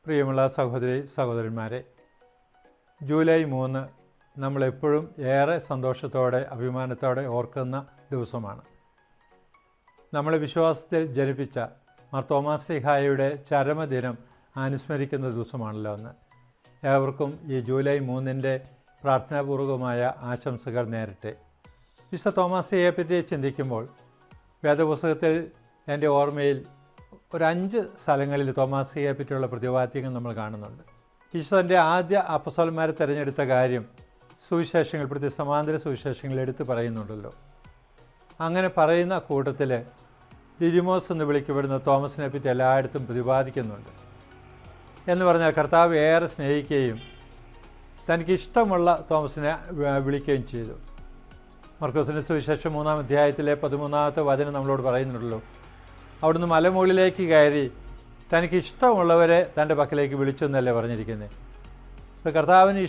പ്രിയമുള്ള സഹോദരി സഹോദരന്മാരെ, ജൂലൈ 3 നമ്മളെപ്പോഴും ഏറെ സന്തോഷത്തോടെ അഭിമാനത്തോടെ ഓർക്കുന്ന ദിവസമാണ്. നമ്മളെ വിശ്വാസത്തിൽ ജനിപ്പിച്ച മാർ തോമാസ് ശ്ലീഹായുടെ ചരമദിനം അനുസ്മരിക്കുന്ന ദിവസമാണല്ലോ അന്ന്. ഏവർക്കും ഈ ജൂലൈ 3 പ്രാർത്ഥനാപൂർവകമായ ആശംസകൾ നേരട്ടെ. വിശുദ്ധ തോമാസ് ശ്ലീഹയെപ്പറ്റി ചിന്തിക്കുമ്പോൾ വേദപുസ്തകത്തിൽ എൻ്റെ ഓർമ്മയിൽ ഒരു 5 സ്ഥലങ്ങളിൽ തോമാസ് ശ്ലീഹയെ പറ്റിയുള്ള പ്രതിപാദ്യങ്ങൾ നമ്മൾ കാണുന്നുണ്ട്. ഈശോൻ്റെ ആദ്യ അപ്പസ്തോലന്മാരെ തിരഞ്ഞെടുത്ത കാര്യം സുവിശേഷങ്ങൾ, പ്രതി സമാന്തര സുവിശേഷങ്ങൾ എടുത്ത് പറയുന്നുണ്ടല്ലോ. അങ്ങനെ പറയുന്ന കൂട്ടത്തിൽ ദിദിമോസ് എന്ന് വിളിക്കപ്പെടുന്ന തോമസിനെ പറ്റി എല്ലായിടത്തും പ്രതിപാദിക്കുന്നുണ്ട്. എന്ന് പറഞ്ഞാൽ കർത്താവ് ഏറെ സ്നേഹിക്കുകയും തനിക്ക് ഇഷ്ടമുള്ള തോമസിനെ വിളിക്കുകയും ചെയ്തു. മർക്കോസിൻ്റെ സുവിശേഷം 3-ാം അധ്യായത്തിലെ 13-ാമത്തെ വചനം നമ്മളോട് പറയുന്നുണ്ടല്ലോ. അവിടുന്ന് മലമുകളിലേക്ക് കയറി തനിക്ക് ഇഷ്ടമുള്ളവരെ തൻ്റെ പക്കലേക്ക് വിളിച്ചു എന്നല്ലേ പറഞ്ഞിരിക്കുന്നത്. ഇപ്പോൾ കർത്താവിന്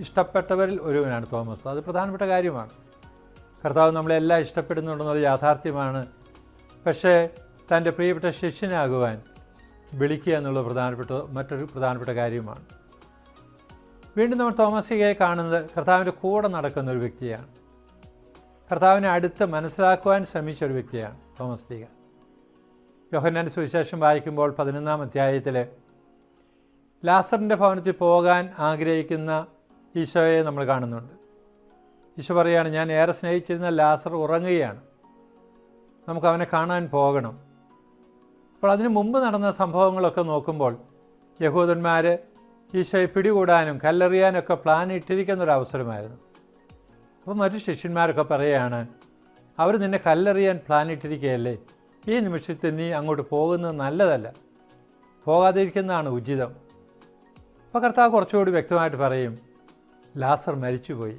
ഇഷ്ടപ്പെട്ടവരിൽ ഒരുവനാണ് തോമസ്. അത് പ്രധാനപ്പെട്ട കാര്യമാണ്. കർത്താവ് നമ്മളെല്ലാം ഇഷ്ടപ്പെടുന്നുണ്ടെന്നത് യാഥാർത്ഥ്യമാണ്. പക്ഷേ തൻ്റെ പ്രിയപ്പെട്ട ശിഷ്യനാകുവാൻ വിളിക്കുക എന്നുള്ളത് മറ്റൊരു പ്രധാനപ്പെട്ട കാര്യമാണ്. വീണ്ടും നമ്മൾ തോമസ് ശ്ലീഹയെ കാണുന്നത് കർത്താവിൻ്റെ കൂടെ നടക്കുന്ന ഒരു വ്യക്തിയാണ്. കർത്താവിനെ അടുത്ത് മനസ്സിലാക്കുവാൻ ശ്രമിച്ച ഒരു വ്യക്തിയാണ് തോമസ് ശ്ലീഹ. യോഹന്നാൻ്റെ സുവിശേഷം വായിക്കുമ്പോൾ 11-ാം അധ്യായത്തിൽ ലാസറിൻ്റെ ഭവനത്തിൽ പോകാൻ ആഗ്രഹിക്കുന്ന ഈശോയെ നമ്മൾ കാണുന്നുണ്ട്. ഈശോ പറയുകയാണ്, ഞാൻ ഏറെ സ്നേഹിച്ചിരുന്ന ലാസർ ഉറങ്ങുകയാണ്, നമുക്ക് അവനെ കാണാൻ പോകണം. അപ്പോൾ അതിനു മുമ്പ് നടന്ന സംഭവങ്ങളൊക്കെ നോക്കുമ്പോൾ യഹൂദന്മാർ ഈശോയെ പിടികൂടാനും കല്ലെറിയാനൊക്കെ പ്ലാൻ ഇട്ടിരിക്കുന്നൊരവസരമായിരുന്നു. അപ്പോൾ മറ്റു ശിഷ്യന്മാരൊക്കെ പറയുകയാണ്, അവർ നിന്നെ കല്ലെറിയാൻ പ്ലാൻ ഇട്ടിരിക്കുകയല്ലേ, ഈ നിമിഷത്തിൽ നീ അങ്ങോട്ട് പോകുന്നത് നല്ലതല്ല, പോകാതിരിക്കുന്നതാണ് ഉചിതം. അപ്പോൾ കർത്താവ് കുറച്ചുകൂടി വ്യക്തമായിട്ട് പറയും, ലാസർ മരിച്ചുപോയി,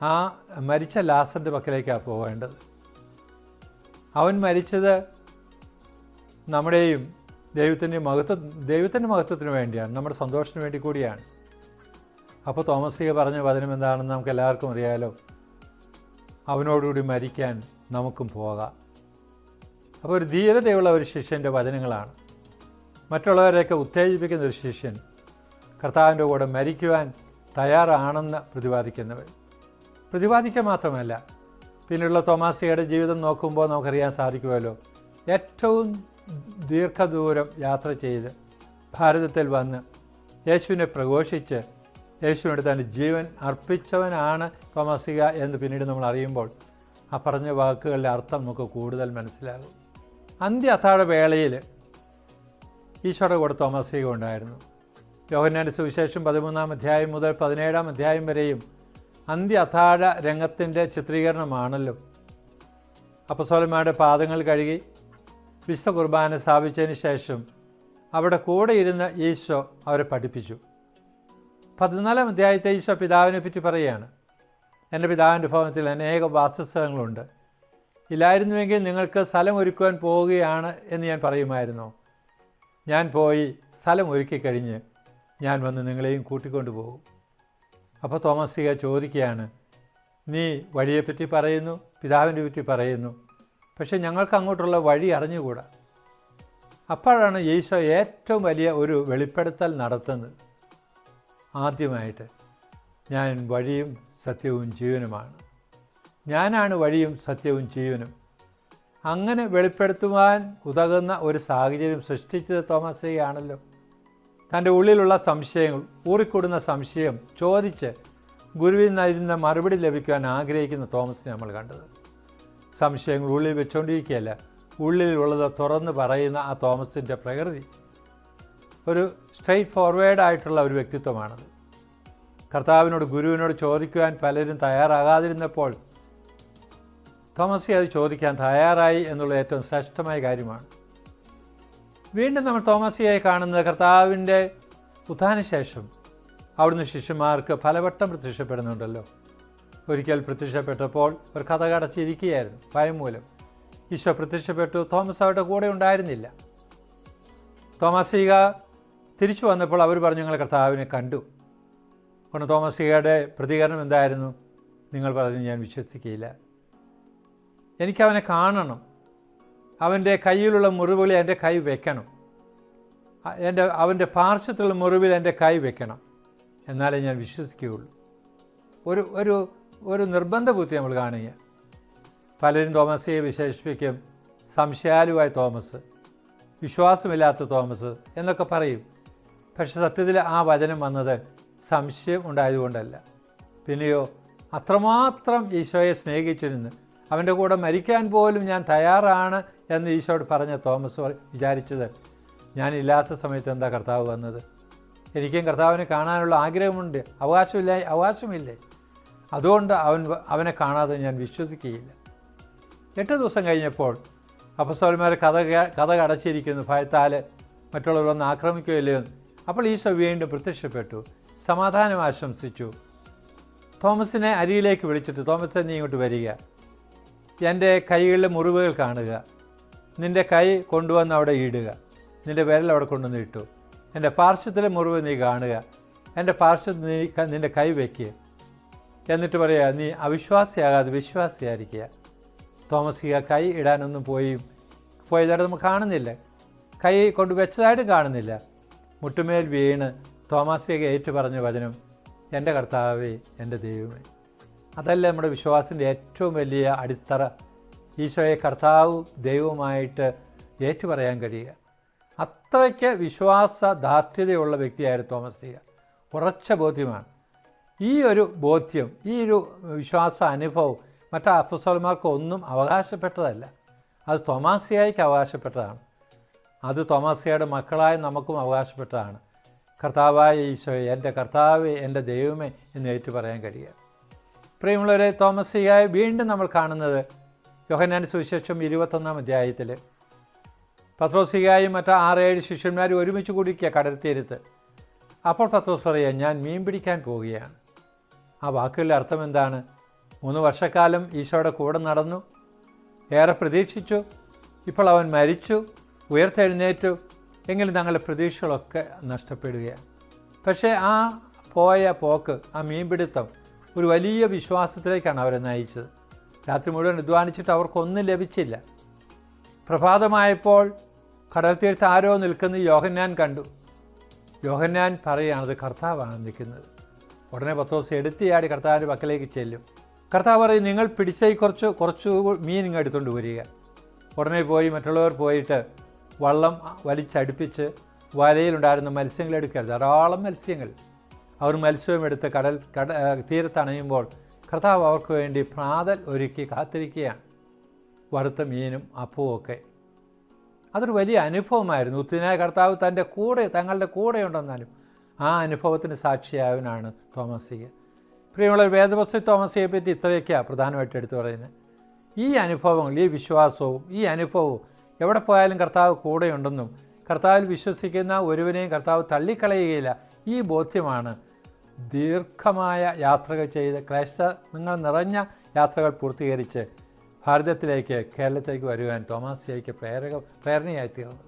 ആ മരിച്ച ലാസറിൻ്റെ പക്കലേക്കാണ് പോകേണ്ടത്. അവൻ മരിച്ചത് നമ്മുടെയും ദൈവത്തിൻ്റെ മഹത്വത്തിന് വേണ്ടിയാണ്, നമ്മുടെ സന്തോഷത്തിന് വേണ്ടി കൂടിയാണ്. അപ്പോൾ തോമസ് ശ്ലീഹ പറഞ്ഞ വചനം എന്താണെന്ന് നമുക്ക് എല്ലാവർക്കും അറിയാലോ, അവനോടുകൂടി മരിക്കാൻ നമുക്കും പോകാം. അപ്പോൾ ഒരു ധീരതയുള്ള ഒരു ശിഷ്യൻ്റെ വചനങ്ങളാണ്. മറ്റുള്ളവരെയൊക്കെ ഉത്തേജിപ്പിക്കുന്ന ഒരു ശിഷ്യൻ കർത്താവിൻ്റെ കൂടെ മരിക്കുവാൻ തയ്യാറാണെന്ന് പ്രതിപാദിക്കുക മാത്രമല്ല, പിന്നെയുള്ള തോമാസ് ശ്ലീഹയുടെ ജീവിതം നോക്കുമ്പോൾ നമുക്കറിയാൻ സാധിക്കുമല്ലോ. ഏറ്റവും ദീർഘദൂരം യാത്ര ചെയ്ത് ഭാരതത്തിൽ വന്ന് യേശുവിനെ പ്രഘോഷിച്ച് യേശുവിനോട് തൻ്റെ ജീവൻ അർപ്പിച്ചവനാണ് തോമാസ് ശ്ലീഹ എന്ന് പിന്നീട് നമ്മൾ അറിയുമ്പോൾ ആ പറഞ്ഞ വാക്കുകളുടെ അർത്ഥം നമുക്ക് കൂടുതൽ മനസ്സിലാകും. അന്ത്യ അത്താഴ വേളയിൽ ഈശോയുടെ കൂടെ തോമാസ് ശ്ലീഹ ഉണ്ടായിരുന്നു. യോഹന്നാൻ്റെ സുവിശേഷം 13-ാം അധ്യായം മുതൽ 17-ാം അധ്യായം വരെയും അന്ത്യ അത്താഴ രംഗത്തിൻ്റെ ചിത്രീകരണമാണല്ലോ. അപ്പസ്തോലന്മാരുടെ പാദങ്ങൾ കഴുകി വിശുദ്ധ കുർബാന സ്ഥാപിച്ചതിന് ശേഷം അവിടെ കൂടെ ഇരുന്ന് ഈശോ അവരെ പഠിപ്പിച്ചു. 14-ാം അധ്യായത്തെ ഈശോ പിതാവിനെ പറ്റി പറയുകയാണ്, എൻ്റെ പിതാവിൻ്റെ ഭവനത്തിൽ അനേക വാസസ്ഥലങ്ങളുണ്ട്, ഇല്ലായിരുന്നുവെങ്കിൽ നിങ്ങൾക്ക് സ്ഥലം ഒരുക്കുവാൻ പോവുകയാണ് എന്ന് ഞാൻ പറയുമായിരുന്നോ? ഞാൻ പോയി സ്ഥലം ഒരുക്കിക്കഴിഞ്ഞ് ഞാൻ വന്ന് നിങ്ങളെയും കൂട്ടിക്കൊണ്ടു പോകും. അപ്പോൾ തോമസ് ശ്ലീഹ ചോദിക്കുകയാണ്, നീ വഴിയെപ്പറ്റി പറയുന്നു, പിതാവിനെ പറ്റി പറയുന്നു, പക്ഷെ ഞങ്ങൾക്ക് അങ്ങോട്ടുള്ള വഴി അറിഞ്ഞുകൂടാ. അപ്പോഴാണ് ഈശോ ഏറ്റവും വലിയ ഒരു വെളിപ്പെടുത്തൽ നടത്തുന്നത്. ആദ്യമായിട്ട്, ഞാൻ വഴിയും സത്യവും ജീവനുമാണ്, ഞാനാണ് വഴിയും സത്യവും ജീവനും. അങ്ങനെ വെളിപ്പെടുത്തുവാൻ ഉതകുന്ന ഒരു സാഹചര്യം സൃഷ്ടിച്ചത് തോമസ് ശ്ലീഹ ആണല്ലോ. തൻ്റെ ഉള്ളിലുള്ള സംശയങ്ങൾ, ഊറിക്കൂടുന്ന സംശയം ചോദിച്ച് ഗുരുവിൽ നിന്നിരുന്ന മറുപടി ലഭിക്കുവാൻ ആഗ്രഹിക്കുന്ന തോമസിനെ നമ്മൾ കണ്ടത്. സംശയങ്ങൾ ഉള്ളിൽ വെച്ചുകൊണ്ടിരിക്കുകയല്ല, ഉള്ളിലുള്ളത് തുറന്ന് പറയുന്ന ആ തോമസിൻ്റെ പ്രകൃതി ഒരു സ്ട്രെയിറ്റ് ഫോർവേഡായിട്ടുള്ള ഒരു വ്യക്തിത്വമാണത്. കർത്താവിനോട്, ഗുരുവിനോട് ചോദിക്കുവാൻ പലരും തയ്യാറാകാതിരുന്നപ്പോൾ തോമസ് അത് ചോദിക്കാൻ തയ്യാറായി എന്നുള്ള ഏറ്റവും ശ്രേഷ്ഠമായ കാര്യമാണ്. വീണ്ടും നമ്മൾ തോമസിയെ കാണുന്നത് കർത്താവിൻ്റെ ഉത്ഥാനശേഷം അവിടുന്ന് ശിഷ്യന്മാർക്ക് പലവട്ടം പ്രത്യക്ഷപ്പെടുന്നുണ്ടല്ലോ. ഒരിക്കൽ പ്രത്യക്ഷപ്പെട്ടപ്പോൾ ഒരു കഥ കടച്ചിരിക്കുകയായിരുന്നു ഭയം മൂലം. ഈശോ പ്രത്യക്ഷപ്പെട്ടു, തോമസ് അവരുടെ കൂടെ ഉണ്ടായിരുന്നില്ല. തോമസ് ശ്ലീഹ തിരിച്ചു വന്നപ്പോൾ അവർ പറഞ്ഞു, ഞങ്ങൾ കർത്താവിനെ കണ്ടു. അപ്പോൾ തോമസ് ശ്ലീഹയുടെ പ്രതികരണം എന്തായിരുന്നു? നിങ്ങൾ പറഞ്ഞു, ഞാൻ വിശ്വസിക്കുകയില്ല, എനിക്കവനെ കാണണം, അവൻ്റെ കയ്യിലുള്ള മുറിവുകളിൽ എൻ്റെ കൈ വെക്കണം. അവൻ്റെ പാർശ്വത്തിലുള്ള മുറിവിൽ എൻ്റെ കൈ വെക്കണം, എന്നാലേ ഞാൻ വിശ്വസിക്കുകയുള്ളൂ. ഒരു ഒരു ഒരു നിർബന്ധ ബുദ്ധി നമ്മൾ കാണുക. പലരും തോമസിയെ വിശേഷിപ്പിക്കും സംശയാലുവായ തോമസ്, വിശ്വാസമില്ലാത്ത തോമസ് എന്നൊക്കെ പറയും. പക്ഷെ സത്യത്തിൽ ആ വചനം വന്നത് സംശയം ഉണ്ടായതുകൊണ്ടല്ല. പിന്നെയോ അത്രമാത്രം ഈശോയെ സ്നേഹിച്ചിരുന്ന് അവൻ്റെ കൂടെ മരിക്കാൻ പോലും ഞാൻ തയ്യാറാണ് എന്ന് ഈശോയോട് പറഞ്ഞ തോമസ് വിചാരിച്ചത്, ഞാനില്ലാത്ത സമയത്ത് എന്താ കർത്താവ് വന്നത്? എനിക്കും കർത്താവിനെ കാണാനുള്ള ആഗ്രഹമുണ്ട്, അവകാശമില്ലേ? അതുകൊണ്ട് അവനെ കാണാതെ ഞാൻ വിശ്വസിക്കുകയില്ല. 8 ദിവസം കഴിഞ്ഞപ്പോൾ അപ്പസ്തോലന്മാർ കഥ അടച്ചിരിക്കുന്നു, ഭയത്താൽ മറ്റുള്ളവർ വന്ന് ആക്രമിക്കുകയില്ലയോ. അപ്പോൾ ഈശോ വീണ്ടും പ്രത്യക്ഷപ്പെട്ടു, സമാധാനം ആശംസിച്ചു. തോമസിനെ അരിയിലേക്ക് വിളിച്ചിട്ട്, തോമസെ നീ ഇങ്ങോട്ട് വരിക, എൻ്റെ കൈകളിലെ മുറിവുകൾ കാണുക, നിൻ്റെ കൈ കൊണ്ടുവന്ന് അവിടെ ഇടുക, നിൻ്റെ വിരൽ അവിടെ കൊണ്ടുവന്ന് ഇട്ടു, എൻ്റെ പാർശ്വത്തിലെ മുറിവ് നീ കാണുക, എൻ്റെ പാർശ്വത്തിൽ നീ നിൻ്റെ കൈ വയ്ക്കുക, എന്നിട്ട് പറയുക, നീ അവിശ്വാസിയാകാതെ വിശ്വാസിയായിരിക്കുക. തോമസിക കൈ ഇടാനൊന്നും പോയതായിട്ട് നമുക്ക് കാണുന്നില്ല, കൈ കൊണ്ട് വെച്ചതായിട്ടും കാണുന്നില്ല. മുട്ടുമേൽ വീണ് തോമസിക ഏറ്റു പറഞ്ഞ വചനം, എൻ്റെ കർത്താവേ, എൻ്റെ ദൈവമേ. അതല്ല നമ്മുടെ വിശ്വാസത്തിൻ്റെ ഏറ്റവും വലിയ അടിത്തറ, ഈശോയെ കർത്താവ് ദൈവമായിട്ട് ഏറ്റുപറയാൻ കഴിയുക. അത്രയ്ക്ക് വിശ്വാസദാർഢ്യതയുള്ള വ്യക്തിയായിരുന്നു തോമസിക. ഉറച്ച ബോധ്യമാണ്. ഈ ഒരു ബോധ്യം, ഈ ഒരു വിശ്വാസ അനുഭവം മറ്റ് അപ്പസ്തോലന്മാർക്കൊന്നും അവകാശപ്പെട്ടതല്ല, അത് തോമാസിയായിക്ക് അവകാശപ്പെട്ടതാണ്. അത് തോമാസിയയുടെ മക്കളായ നമുക്കും അവകാശപ്പെട്ടതാണ്. കർത്താവായ ഈശോയെ, എൻ്റെ കർത്താവേ, എൻ്റെ ദൈവമേ എന്ന് ഏറ്റു പറയാൻ കഴിയുക. പ്രിയമുള്ളവരെ, തോമസിയായി വീണ്ടും നമ്മൾ കാണുന്നത് യോഹന്നാന്റെ സുവിശേഷം 21-ാം അധ്യായത്തിൽ പത്രോസികായും മറ്റ് 6-7 ശിഷ്യന്മാരും ഒരുമിച്ച് കൂടിക്കുക കടൽത്തീരത്ത്. അപ്പോൾ പത്രോസ് പറയുക, ഞാൻ മീൻ പിടിക്കാൻ പോവുകയാണ്. ആ വാക്കുകളുടെ അർത്ഥം എന്താണ്? 3 വർഷക്കാലം ഈശോയുടെ കൂടെ നടന്നു, ഏറെ പ്രതീക്ഷിച്ചു, ഇപ്പോൾ അവൻ മരിച്ചു, ഉയർത്തെഴുന്നേറ്റു, എങ്കിലും തങ്ങളുടെ പ്രതീക്ഷകളൊക്കെ നഷ്ടപ്പെടുകയാണ്. പക്ഷേ ആ പോക്ക്, ആ മീൻപിടുത്തം ഒരു വലിയ വിശ്വാസത്തിലേക്കാണ് അവരെ നയിച്ചത്. രാത്രി മുഴുവൻ അധ്വാനിച്ചിട്ട് അവർക്കൊന്നും ലഭിച്ചില്ല. പ്രഭാതമായപ്പോൾ കടൽ തീരത്ത് ആരോ നിൽക്കുന്നത് യോഹന്നാൻ കണ്ടു. യോഹന്നാൻ പറയുകയാണ്, അത് കർത്താവാണ് നിൽക്കുന്നത്. ഉടനെ പത്രോസ് എടുത്തിയാടി കർത്താവിൻ്റെ പക്കലേക്ക് ചെല്ലും. കർത്താവ് പറയും, നിങ്ങൾ പിടിച്ചേ കുറച്ച് മീൻ ഇങ്ങ് എടുത്തുകൊണ്ട് വരിക. ഉടനെ പോയി മറ്റുള്ളവർ പോയിട്ട് വള്ളം വലിച്ചടുപ്പിച്ച് വലയിലുണ്ടായിരുന്ന മത്സ്യങ്ങളെടുക്കുക. ധാരാളം മത്സ്യങ്ങൾ. അവർ മത്സ്യവും എടുത്ത് തീരത്തണയുമ്പോൾ കർത്താവ് അവർക്ക് വേണ്ടി പ്രാതൽ ഒരുക്കി കാത്തിരിക്കുകയാണ്, വറുത്ത മീനും അപ്പവും ഒക്കെ. അതൊരു വലിയ അനുഭവമായിരുന്നു. ഒത്തിനായ കർത്താവ് തങ്ങളുടെ കൂടെ ഉണ്ടെന്നാലും ആ അനുഭവത്തിന് സാക്ഷിയായവനാണ് തോമസിക. പ്രിയമുള്ള വേദപുസ്തക തോമസിയെ പറ്റി ഇത്രയൊക്കെയാണ് പ്രധാനമായിട്ട് എടുത്തു പറയുന്നത്. ഈ അനുഭവങ്ങൾ, ഈ വിശ്വാസവും ഈ അനുഭവവും എവിടെ പോയാലും കർത്താവ് കൂടെയുണ്ടെന്നും കർത്താവിൽ വിശ്വസിക്കുന്ന ഒരുവനെയും കർത്താവ് തള്ളിക്കളയുകയില്ല, ഈ ബോധ്യമാണ് ദീർഘമായ യാത്രകൾ ചെയ്ത് നിങ്ങൾ നിറഞ്ഞ യാത്രകൾ പൂർത്തീകരിച്ച് ഭാരതത്തിലേക്ക്, കേരളത്തിലേക്ക് വരുവാൻ തോമാസിയയ്ക്ക് പ്രേരണയായി തീർന്നത്.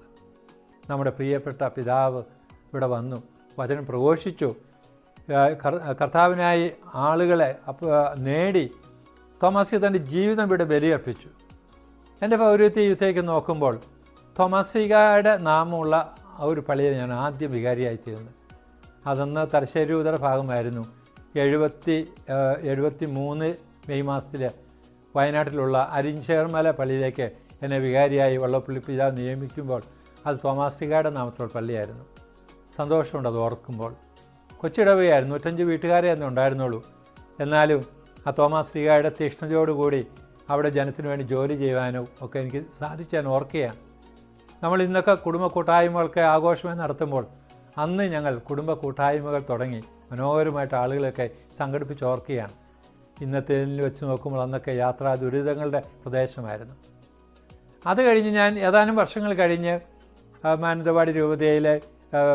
നമ്മുടെ പ്രിയപ്പെട്ട പിതാവ് ഇവിടെ വന്നു, വചനം പ്രഘോഷിച്ചു, കർത്താവിനായി ആളുകളെ നേടി. തോമാസിയ തൻ്റെ ജീവിതം ഇവിടെ ബലിയർപ്പിച്ചു. എൻ്റെ പൗരത്വ യുദ്ധത്തേക്ക് നോക്കുമ്പോൾ തോമാസികയുടെ നാമമുള്ള ഒരു പള്ളിയിൽ ഞാൻ ആദ്യം വികാരിയായി തീർന്നത്. അതൊന്ന് തലശ്ശേരി ഉദര ഭാഗമായിരുന്നു. 73 മെയ് മാസത്തിൽ വയനാട്ടിലുള്ള അരിഞ്ചേർമല പള്ളിയിലേക്ക് എന്നെ വികാരിയായി വള്ളപ്പള്ളി പിതാവ് നിയമിക്കുമ്പോൾ അത് തോമാസികയുടെ നാമത്തിലുള്ള പള്ളിയായിരുന്നു. സന്തോഷമുണ്ട് അത് ഓർക്കുമ്പോൾ. കൊച്ചിടവയായിരുന്നു, 105 വീട്ടുകാരെ അന്ന് ഉണ്ടായിരുന്നുള്ളൂ. എന്നാലും ആ തോമാസികയുടെ തീക്ഷ്ണതയോടുകൂടി അവിടെ ജനത്തിനു വേണ്ടി ജോലി ചെയ്യുവാനും ഒക്കെ എനിക്ക് സാധിച്ചാൽ ഓർക്കുകയാണ്. നമ്മൾ ഇന്നൊക്കെ കുടുംബ കൂട്ടായ്മകൾക്ക് ആഘോഷമായി നടത്തുമ്പോൾ അന്ന് ഞങ്ങൾ കുടുംബ കൂട്ടായ്മകൾ തുടങ്ങി മനോഹരമായിട്ട് ആളുകളൊക്കെ സംഘടിപ്പിച്ച് ഓർക്കുകയാണ്. ഇന്നത്തേതിൽ വെച്ച് നോക്കുമ്പോൾ അന്നൊക്കെ യാത്രാ ദുരിതങ്ങളുടെ പ്രദേശമായിരുന്നു. അത് കഴിഞ്ഞ് ഞാൻ ഏതാനും വർഷങ്ങൾ കഴിഞ്ഞ് മാനന്തവാടി രൂപതയിലെ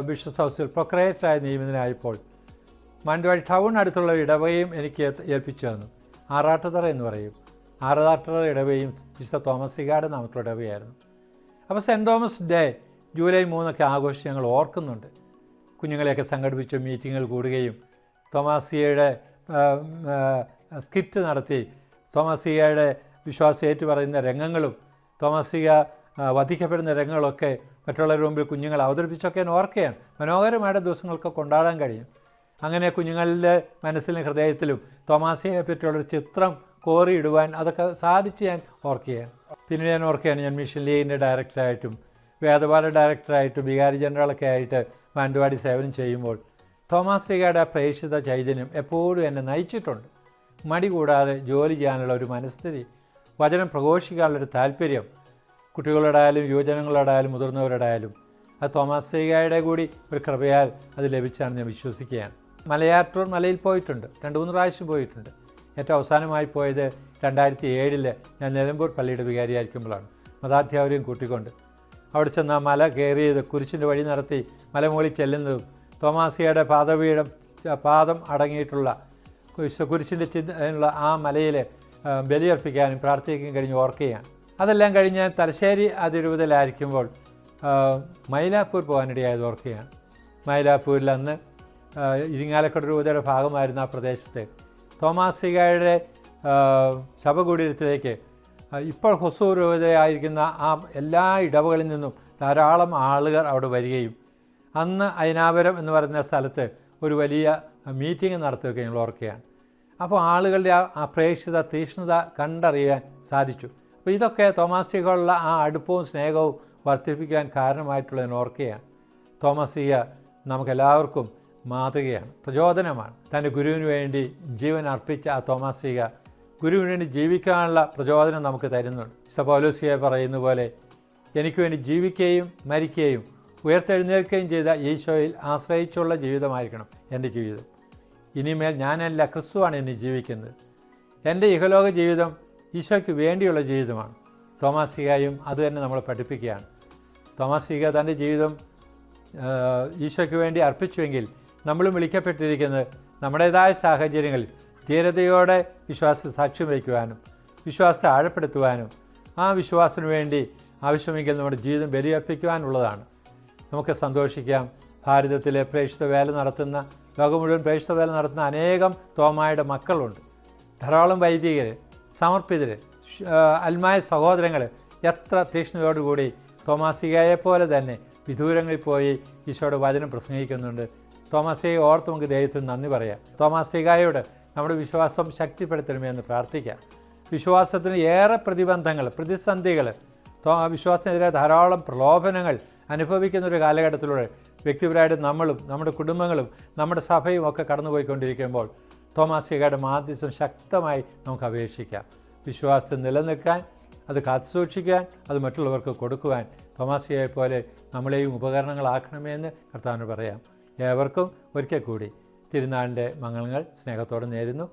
ബിഷപ്പ് ഹൗസിൽ പ്രൊക്രേറ്ററായി നിയമിതനായപ്പോൾ മാനന്തവാടി ടൗൺ അടുത്തുള്ള ഇടവയും എനിക്ക് ഏൽപ്പിച്ചു തന്നു. ആറാട്ടുതറ എന്ന് പറയും. ആറാട്ടുതറ ഇടവയും വിശുദ്ധ തോമസികയുടെ നാമത്തിലുള്ള ഇടവയായിരുന്നു. അപ്പോൾ സെൻറ്റ് തോമസ് ഡേ ജൂലൈ 3 ആഘോഷിച്ച് ഞങ്ങൾ ഓർക്കുന്നുണ്ട്. കുഞ്ഞുങ്ങളെയൊക്കെ സംഘടിപ്പിച്ച് മീറ്റിങ്ങുകൾ കൂടുകയും തോമാസിയയുടെ സ്കിറ്റ് നടത്തി തോമാസിയയുടെ വിശ്വാസം ഏറ്റുപറയുന്ന രംഗങ്ങളും തോമാസിക വധിക്കപ്പെടുന്ന രംഗങ്ങളൊക്കെ മറ്റുള്ളവരുടെ മുമ്പിൽ കുഞ്ഞുങ്ങൾ അവതരിപ്പിച്ചൊക്കെ ഞാൻ ഓർക്കുകയാണ്. മനോഹരമായിട്ട് ദിവസങ്ങളൊക്കെ കൊണ്ടാടാൻ കഴിയും. അങ്ങനെ കുഞ്ഞുങ്ങളുടെ മനസ്സിലും ഹൃദയത്തിലും തോമാസിയെ പറ്റിയുള്ളൊരു ചിത്രം കോറിയിടുവാൻ അതൊക്കെ സാധിച്ച് ഞാൻ ഓർക്കുകയാണ്. പിന്നെ ഞാൻ ഓർക്കുകയാണ്, ഞാൻ മിഷൻ ലീഗിൻ്റെ ഡയറക്ടറായിട്ടും വേദപാഠ ഡയറക്ടറായിട്ടും വികാരി ജനറലൊക്കെ ആയിട്ട് മാനന്തവാടി സേവനം ചെയ്യുമ്പോൾ തോമാസ് ലീഗയുടെ പ്രേക്ഷിത ചൈതന്യം എപ്പോഴും എന്നെ നയിച്ചിട്ടുണ്ട്. മടി കൂടാതെ ജോലി ചെയ്യാനുള്ള ഒരു മനസ്ഥിതി, വചനം പ്രഘോഷിക്കാനുള്ളൊരു താല്പര്യം, കുട്ടികളോടായാലും യുവജനങ്ങളോടായാലും മുതിർന്നവരോടായാലും അത് തോമാസ് ലീഗയുടെ കൂടി ഒരു കൃപയാൽ അത് ലഭിച്ചാണ് ഞാൻ വിശ്വസിക്കുകയാണ്. മലയാറ്റൂർ മലയിൽ പോയിട്ടുണ്ട്, 2-3 പ്രാവശ്യം പോയിട്ടുണ്ട്. ഏറ്റവും അവസാനമായി പോയത് 2007 ഞാൻ നിലമ്പൂർ പള്ളിയുടെ വികാരിയായിരിക്കുമ്പോഴാണ്. മതാധ്യാപകരെയും കൂട്ടിക്കൊണ്ട് അവിടെ ചെന്ന് ആ മല കയറിയത്, കുരിശിൻ്റെ വഴി നടത്തി മലമുകളിൽ ചെല്ലുന്നതും തോമാസിയുടെ പാദം അടങ്ങിയിട്ടുള്ള കുരിശിൻ്റെ ചിഹ്നമുള്ള ആ മലയിൽ ബലിയർപ്പിക്കാനും പ്രാർത്ഥിക്കാനും കഴിഞ്ഞ് ഓർക്കുകയാണ്. അതെല്ലാം കഴിഞ്ഞ് തലശ്ശേരി അതിരൂപതയിലായിരിക്കുമ്പോൾ മൈലാപ്പൂർ പോകാനിടയായത് ഓർക്കുകയാണ്. മൈലാപ്പൂരിൽ അന്ന് ഇരിങ്ങാലക്കുട രൂപതയുടെ ഭാഗമായിരുന്ന ആ പ്രദേശത്ത് തോമാസ് ലീഗയുടെ ശവകുടീരത്തിലേക്ക് ഇപ്പോൾ ഹൊസൂർ രൂപതയായിരിക്കുന്ന ആ എല്ലാ ഇടവകളിൽ നിന്നും ധാരാളം ആളുകൾ അവിടെ വരികയും അന്ന് അയനാപുരം എന്ന് പറയുന്ന സ്ഥലത്ത് ഒരു വലിയ മീറ്റിംഗ് നടത്തുകയൊക്കെ ഞങ്ങൾ ഓർക്കുകയാണ്. അപ്പോൾ ആളുകളുടെ ആ പ്രേക്ഷിത തീക്ഷ്ണത കണ്ടറിയാൻ സാധിച്ചു. അപ്പോൾ ഇതൊക്കെ തോമാസ് ലീഗയുള്ള ആ അടുപ്പവും സ്നേഹവും വർദ്ധിപ്പിക്കാൻ കാരണമായിട്ടുള്ളതിന് ഓർക്കുകയാണ്. തോമാസ് ലീഗ നമുക്കെല്ലാവർക്കും മാതൃകയാണ്, പ്രചോദനമാണ്. തൻ്റെ ഗുരുവിന് വേണ്ടി ജീവൻ അർപ്പിച്ച ആ തോമാസ് ലീഗ ഗുരുവിന് വേണ്ടി ജീവിക്കാനുള്ള പ്രചോദനം നമുക്ക് തരുന്നുണ്ട്. പൗലോസ് പറയുന്ന പോലെ എനിക്ക് വേണ്ടി ജീവിക്കുകയും മരിക്കുകയും ഉയർത്തെഴുന്നേൽക്കുകയും ചെയ്ത ഈശോയിൽ ആശ്രയിച്ചുള്ള ജീവിതമായിരിക്കണം എൻ്റെ ജീവിതം. ഇനിമേൽ ഞാനല്ല, ക്രിസ്തുവാണ് എന്നെ ജീവിക്കുന്നത്. എൻ്റെ ഇഹലോക ജീവിതം ഈശോയ്ക്ക് വേണ്ടിയുള്ള ജീവിതമാണ്. തോമാസ് ലീഗയും അത് തന്നെ നമ്മളെ പഠിപ്പിക്കുകയാണ്. തോമാസ് ലീഗ തൻ്റെ ജീവിതം ഈശോയ്ക്ക് വേണ്ടി അർപ്പിച്ചുവെങ്കിൽ നമ്മളും വിളിക്കപ്പെട്ടിരിക്കുന്നത് നമ്മുടേതായ സാഹചര്യങ്ങളിൽ ധീരതയോടെ വിശ്വാസത്തെ സാക്ഷ്യം വയ്ക്കുവാനും വിശ്വാസത്തെ ആഴപ്പെടുത്തുവാനും ആ വിശ്വാസത്തിന് വേണ്ടി ആവശ്യമെങ്കിൽ നമ്മുടെ ജീവിതം ബലിയർപ്പിക്കുവാനുള്ളതാണ്. നമുക്ക് സന്തോഷിക്കാം. ഭാരതത്തിലെ പ്രേക്ഷിത വേല നടത്തുന്ന, ലോകം മുഴുവൻ പ്രേക്ഷിത വേല നടത്തുന്ന അനേകം തോമായുടെ മക്കളുണ്ട്. ധാരാളം വൈദികർ, സമർപ്പിതർ, അൽമായ സഹോദരങ്ങൾ എത്ര തീക്ഷ്ണതയോടുകൂടി തോമാസ് ലീഗയെപ്പോലെ തന്നെ വിദൂരങ്ങളിൽ പോയി ഈശോയുടെ വചനം പ്രസംഗിക്കുന്നുണ്ട്. തോമാസ് ലീഗയെ ഓർത്ത് നമുക്ക് ദൈവത്തിന് നന്ദി പറയാം. തോമാസ് ലീഗയോട് നമ്മുടെ വിശ്വാസം ശക്തിപ്പെടുത്തണമെന്ന് പ്രാർത്ഥിക്കാം. വിശ്വാസത്തിന് ഏറെ പ്രതിബന്ധങ്ങൾ, പ്രതിസന്ധികൾ, വിശ്വാസത്തിനെതിരെ ധാരാളം പ്രലോഭനങ്ങൾ അനുഭവിക്കുന്ന ഒരു കാലഘട്ടത്തിലൂടെ വ്യക്തിപരമായിട്ട് നമ്മളും നമ്മുടെ കുടുംബങ്ങളും നമ്മുടെ സഭയും ഒക്കെ കടന്നുപോയിക്കൊണ്ടിരിക്കുമ്പോൾ തോമാസ് ലീഗയുടെ മാധ്യസ്ഥം ശക്തമായി നമുക്ക് അപേക്ഷിക്കാം. വിശ്വാസത്തിൽ നിലനിൽക്കാൻ, അത് കാത്തുസൂക്ഷിക്കാൻ, അത് മറ്റുള്ളവർക്ക് കൊടുക്കുവാൻ തോമാസ് ലീഗയെ പോലെ നമ്മളെയും ഉപകരണങ്ങളാക്കണമെന്ന് കർത്താവിന് പറയാം. ഏവർക്കും ഒരിക്കൽ കൂടി തിരുനാളിൻ്റെ മംഗളങ്ങൾ സ്നേഹത്തോടെ നേരുന്നു.